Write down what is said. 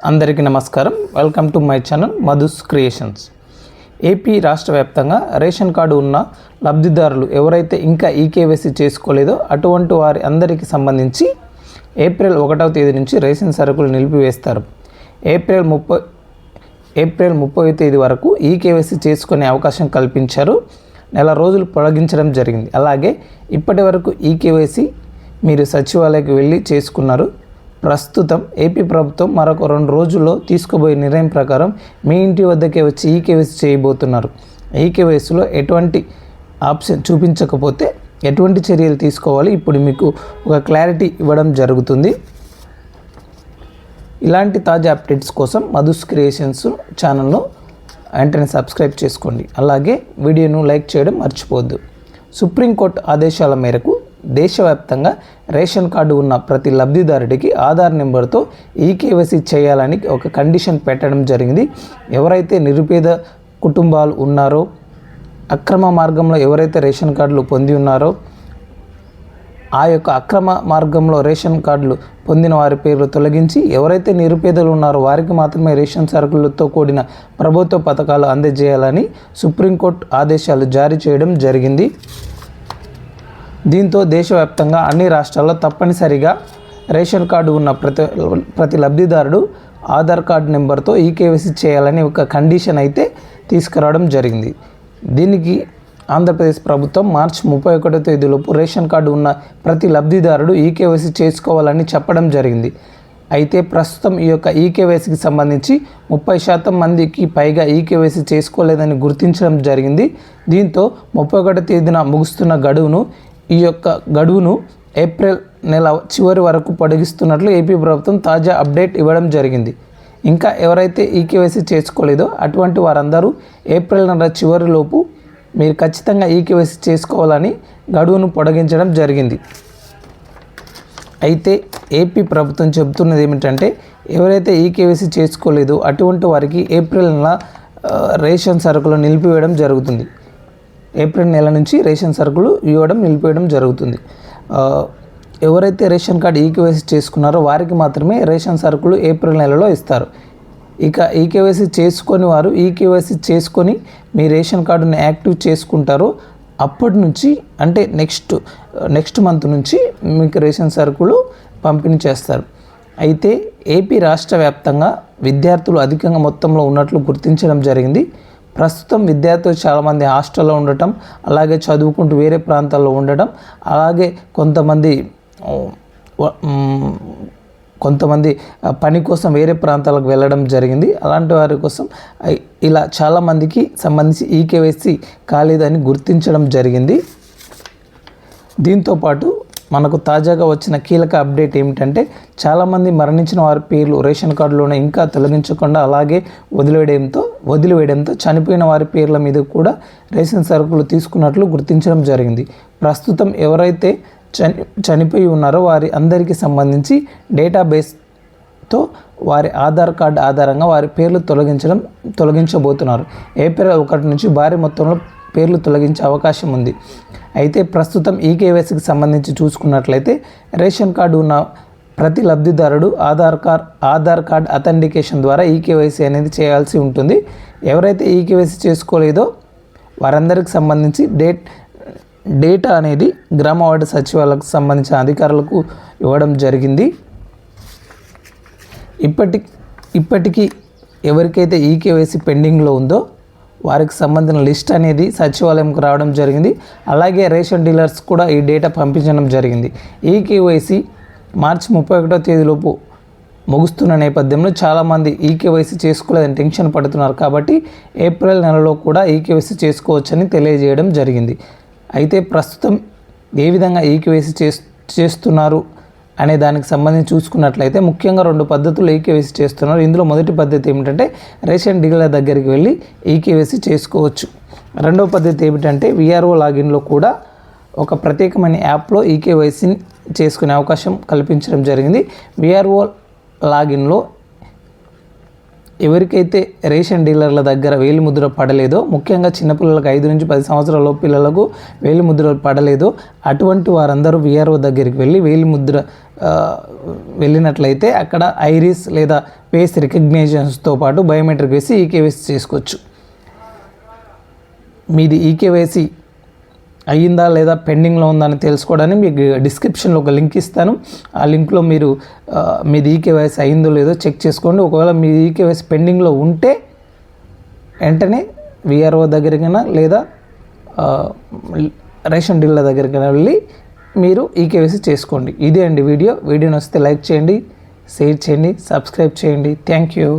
అందరికీ నమస్కారం. Welcome to my channel Madhu's creations. AP రాష్ట్ర వ్యాప్తంగా రేషన్ కార్డు ఉన్న లబ్ధిదారులు ఎవరైతే ఇంకా ఈకేవైసీ చేసుకోలేదో అటువంటి వారి అందరికీ సంబంధించి ఏప్రిల్ 1వ తేదీ నుంచి రేషన్ సరుకులు నిలిపివేస్తారు. ఏప్రిల్ 30వ తేదీ వరకు ఈకేవైసీ చేసుకునే అవకాశం కల్పించారు. నెల రోజులు పొడిగించడం జరిగింది. అలాగే ఇప్పటి వరకు ఈకేవైసీ మీరు సచివాలయానికి వెళ్ళి చేసుకున్నారు. ప్రస్తుతం ఏపీ ప్రభుత్వం మరొక 2 రోజుల్లో తీసుకోబోయే నిర్ణయం ప్రకారం మీ ఇంటి వద్దకే వచ్చి ఈకేవైసీ చేయబోతున్నారు. ఈకేవైసీలో ఎటువంటి ఆప్షన్ చూపించకపోతే ఎటువంటి చర్యలు తీసుకోవాలి ఇప్పుడు మీకు ఒక క్లారిటీ ఇవ్వడం జరుగుతుంది. ఇలాంటి తాజా అప్డేట్స్ కోసం మధుస్ క్రియేషన్స్ ఛానల్ను వెంటనే సబ్స్క్రైబ్ చేసుకోండి. అలాగే వీడియోను లైక్ చేయడం మర్చిపోవద్దు. సుప్రీంకోర్టు ఆదేశాల మేరకు దేశవ్యాప్తంగా రేషన్ కార్డు ఉన్న ప్రతి లబ్ధిదారుడికి ఆధార్ నెంబర్తో ఈకేవైసీ చేయాలని ఒక కండిషన్ పెట్టడం జరిగింది. ఎవరైతే నిరుపేద కుటుంబాలు ఉన్నారో, అక్రమ మార్గంలో ఎవరైతే రేషన్ కార్డులు పొంది ఉన్నారో ఆ యొక్క అక్రమ మార్గంలో రేషన్ కార్డులు పొందిన వారి పేర్లు తొలగించి ఎవరైతే నిరుపేదలు ఉన్నారో వారికి మాత్రమే రేషన్ సరుకులతో కూడిన ప్రభుత్వ పథకాలు అందజేయాలని సుప్రీంకోర్టు ఆదేశాలు జారీ చేయడం జరిగింది. దీంతో దేశవ్యాప్తంగా అన్ని రాష్ట్రాల్లో తప్పనిసరిగా రేషన్ కార్డు ఉన్న ప్రతి లబ్ధిదారుడు ఆధార్ కార్డు నెంబర్తో ఈకేవైసీ చేయాలని ఒక కండిషన్ అయితే తీసుకురావడం జరిగింది. దీనికి ఆంధ్రప్రదేశ్ ప్రభుత్వం మార్చి 31వ తేదీలోపు రేషన్ కార్డు ఉన్న ప్రతి లబ్ధిదారుడు ఈకేవైసీ చేసుకోవాలని చెప్పడం జరిగింది. అయితే ప్రస్తుతం ఈ యొక్క ఈకేవైసీకి సంబంధించి 30% మందికి పైగా ఈకేవైసీ చేసుకోలేదని గుర్తించడం జరిగింది. దీంతో 31వ తేదీన ముగుస్తున్న ఈ యొక్క గడువును ఏప్రిల్ నెల చివరి వరకు పొడిగిస్తున్నట్లు ఏపీ ప్రభుత్వం తాజా అప్డేట్ ఇవ్వడం జరిగింది. ఇంకా ఎవరైతే ఈకేవైసీ చేసుకోలేదో అటువంటి వారందరూ ఏప్రిల్ నెల చివరిలోపు మీరు ఖచ్చితంగా ఈకేవైసీ చేసుకోవాలని గడువును పొడిగించడం జరిగింది. అయితే ఏపీ ప్రభుత్వం చెబుతున్నది ఏమిటంటే ఎవరైతే ఈకేవైసీ చేసుకోలేదో అటువంటి వారికి ఏప్రిల్ నెల రేషన్ సరుకులు నిలిపివేయడం జరుగుతుంది. ఏప్రిల్ నెల నుంచి రేషన్ సరుకులు ఇవ్వడం నిలిపేయడం జరుగుతుంది. ఎవరైతే రేషన్ కార్డు ఈకేవైసీ చేసుకున్నారో వారికి మాత్రమే రేషన్ సరుకులు ఏప్రిల్ నెలలో ఇస్తారు. ఇక ఈకేవైసీ చేసుకొని వారు ఈకేవైసీ చేసుకొని మీ రేషన్ కార్డుని యాక్టివ్ చేసుకుంటారో అప్పటి నుంచి అంటే నెక్స్ట్ మంత్ నుంచి మీకు రేషన్ సరుకులు పంపిణీ చేస్తారు. అయితే ఏపీ రాష్ట్ర వ్యాప్తంగా విద్యార్థులు అధికంగా మొత్తంలో ఉన్నట్లు గుర్తించడం జరిగింది. ప్రస్తుతం విద్యార్థులు చాలామంది హాస్టల్లో ఉండటం, అలాగే చదువుకుంటూ వేరే ప్రాంతాల్లో ఉండటం, అలాగే కొంతమంది పని కోసం వేరే ప్రాంతాలకు వెళ్ళడం జరిగింది. అలాంటి వారి కోసం ఇలా చాలామందికి సంబంధించి ఈకేవైసీ కాలేదని గుర్తించడం జరిగింది. దీంతోపాటు మనకు తాజాగా వచ్చిన కీలక అప్డేట్ ఏమిటంటే చాలామంది మరణించిన వారి పేర్లు రేషన్ కార్డులోనే ఇంకా తొలగించకుండా అలాగే వదిలివేయడంతో చనిపోయిన వారి పేర్ల మీద కూడా రేషన్ సరుకులు తీసుకున్నట్లు గుర్తించడం జరిగింది. ప్రస్తుతం ఎవరైతే చనిపోయి ఉన్నారో వారి అందరికీ సంబంధించి డేటాబేస్తో వారి ఆధార్ కార్డు ఆధారంగా వారి పేర్లు తొలగించబోతున్నారు. ఏప్రిల్ 1 నుంచి భారీ మొత్తంలో పేర్లు తొలగించే అవకాశం ఉంది. అయితే ప్రస్తుతం ఈకేవైసీకి సంబంధించి చూసుకున్నట్లయితే రేషన్ కార్డు ఉన్న ప్రతి లబ్ధిదారుడు ఆధార్ కార్డ్ అథెంటికేషన్ ద్వారా ఈకేవైసీ అనేది చేయాల్సి ఉంటుంది. ఎవరైతే ఈకేవైసీ చేసుకోలేదో వారందరికి సంబంధించి డేటా అనేది గ్రామ వార్డు సచివాలయాలకు సంబంధించిన అధికారులకు ఇవ్వడం జరిగింది. ఇప్పటికీ ఎవరికైతే ఈకేవైసీ పెండింగ్లో ఉందో వారికి సంబంధించిన లిస్ట్ అనేది సచివాలయంకు రావడం జరిగింది. అలాగే రేషన్ డీలర్స్ కూడా ఈ డేటా పంపించడం జరిగింది. ఈకేవైసీ మార్చి 31వ తేదీలోపు ముగుస్తున్న నేపథ్యంలో చాలామంది ఈకేవైసీ చేసుకోలేదని టెన్షన్ పడుతున్నారు. కాబట్టి ఏప్రిల్ నెలలో కూడా ఈకేవైసీ చేసుకోవచ్చని తెలియజేయడం జరిగింది. అయితే ప్రస్తుతం ఏ విధంగా ఈకేవైసీ చేస్తున్నారు అనే దానికి సంబంధించి చూసుకున్నట్లయితే ముఖ్యంగా 2 పద్ధతులు ఈకేవైసీ చేస్తున్నారు. ఇందులో మొదటి పద్ధతి ఏమిటంటే రేషన్ డీలర్ దగ్గరికి వెళ్ళి ఈకేవైసీ చేసుకోవచ్చు. రెండవ పద్ధతి ఏమిటంటే విఆర్ఓ లాగిన్లో కూడా ఒక ప్రత్యేకమైన యాప్లో ఈకేవైసీని చేసుకునే అవకాశం కల్పించడం జరిగింది. విఆర్ఓ లాగిన్లో ఎవరికైతే రేషన్ డీలర్ల దగ్గర వేలిముద్ర పడలేదో, ముఖ్యంగా చిన్నపిల్లలకు 5 నుంచి 10 సంవత్సరాల పిల్లలకు వేలిముద్ర పడలేదో అటువంటి వారందరూ వీఆర్ఓ దగ్గరికి వెళ్ళి వేలిముద్ర వెళ్ళినట్లయితే అక్కడ ఐరిస్ లేదా ఫేస్ రికగ్నిషన్స్తో పాటు బయోమెట్రిక్ వేసి ఈకేవైసీ చేసుకోవచ్చు. మీది ఈకేవైసీ అయ్యిందా లేదా పెండింగ్లో ఉందా అని తెలుసుకోవడానికి మీకు డిస్క్రిప్షన్లో ఒక లింక్ ఇస్తాను. ఆ లింక్లో మీరు మీది ఈకేవైసీ అయిందో లేదో చెక్ చేసుకోండి. ఒకవేళ మీ ఈకేవైసీ పెండింగ్లో ఉంటే వెంటనే వీఆర్ఓ దగ్గరికైనా లేదా రేషన్ డీలర్ దగ్గరికైనా వెళ్ళి మీరు ఈకేవైసీ చేసుకోండి. ఇదే అండి వీడియో నచ్చితే లైక్ చేయండి, షేర్ చేయండి, సబ్స్క్రైబ్ చేయండి. Thank you.